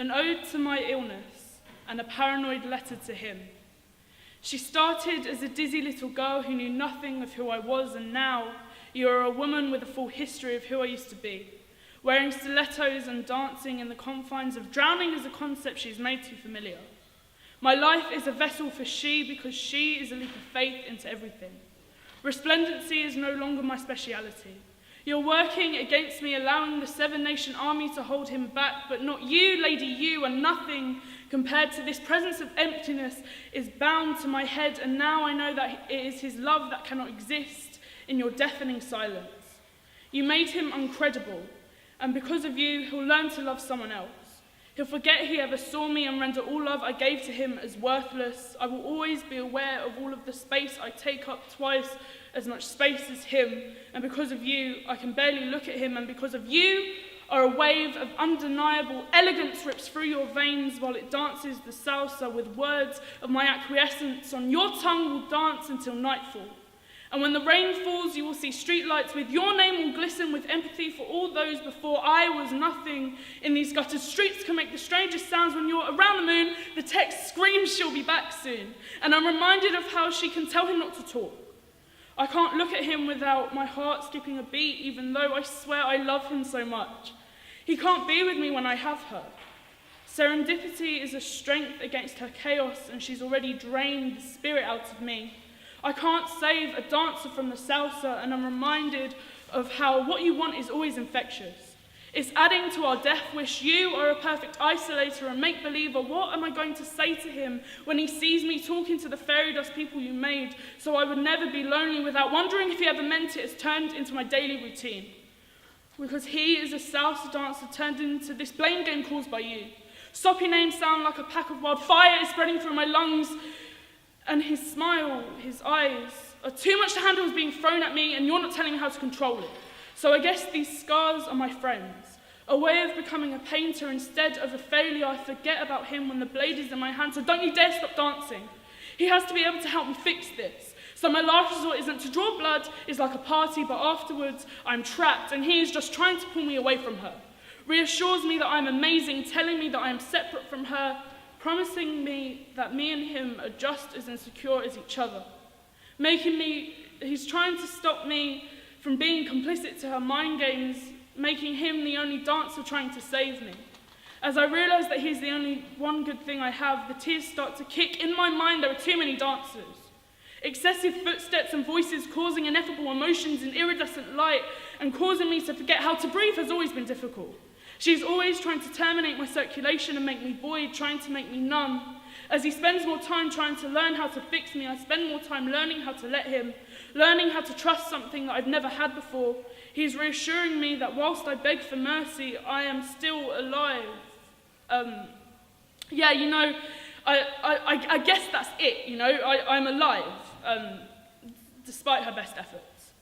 an ode to my illness, and a paranoid letter to him. She started as a dizzy little girl who knew nothing of who I was, and now you are a woman with a full history of who I used to be, wearing stilettos and dancing in the confines of drowning as a concept she's made too familiar. My life is a vessel for she because she is a leap of faith into everything. Resplendency is no longer my speciality. You're working against me, allowing the Seven-Nation Army to hold him back, but not you, lady, you are nothing compared to this presence of emptiness is bound to my head, and now I know that it is his love that cannot exist in your deafening silence. You made him uncredible, and because of you, he'll learn to love someone else. He'll forget he ever saw me and render all love I gave to him as worthless. I will always be aware of all of the space I take up, twice as much space as him, and because of you, I can barely look at him, and because of you, a wave of undeniable elegance rips through your veins while it dances the salsa with words of my acquiescence. On your tongue will dance until nightfall. And when the rain falls, you will see streetlights with your name will glisten with empathy for all those before I was nothing. In these gutted streets can make the strangest sounds when you're around the moon. The text screams she'll be back soon. And I'm reminded of how she can tell him not to talk. I can't look at him without my heart skipping a beat, even though I swear I love him so much. He can't be with me when I have her. Serendipity is a strength against her chaos, and she's already drained the spirit out of me. I can't save a dancer from the salsa, and I'm reminded of how what you want is always infectious. It's adding to our death wish. You are a perfect isolator and make-believer. What am I going to say to him when he sees me talking to the fairy dust people you made so I would never be lonely without wondering if he ever meant it has turned into my daily routine? Because he is a salsa dancer turned into this blame game caused by you. Soppy names sound like a pack of wildfire is spreading through my lungs, and his smile, his eyes, are too much to handle as being thrown at me, and you're not telling me how to control it. So I guess these scars are my friends, a way of becoming a painter instead of a failure. I forget about him when the blade is in my hand, so don't you dare stop dancing. He has to be able to help me fix this. So my last resort isn't to draw blood, it's like a party, but afterwards I'm trapped, and he is just trying to pull me away from her. Reassures me that I'm amazing, telling me that I am separate from her, promising me that me and him are just as insecure as each other. He's trying to stop me from being complicit to her mind games, making him the only dancer trying to save me. As I realise that he's the only one good thing I have, the tears start to kick. In my mind, there are too many dancers. Excessive footsteps and voices causing ineffable emotions in iridescent light and causing me to forget how to breathe has always been difficult. She's always trying to terminate my circulation and make me void, trying to make me numb. As he spends more time trying to learn how to fix me, I spend more time learning how to let him, learning how to trust something that I've never had before. He's reassuring me that whilst I beg for mercy, I am still alive. I guess that's it, I'm alive, despite her best efforts.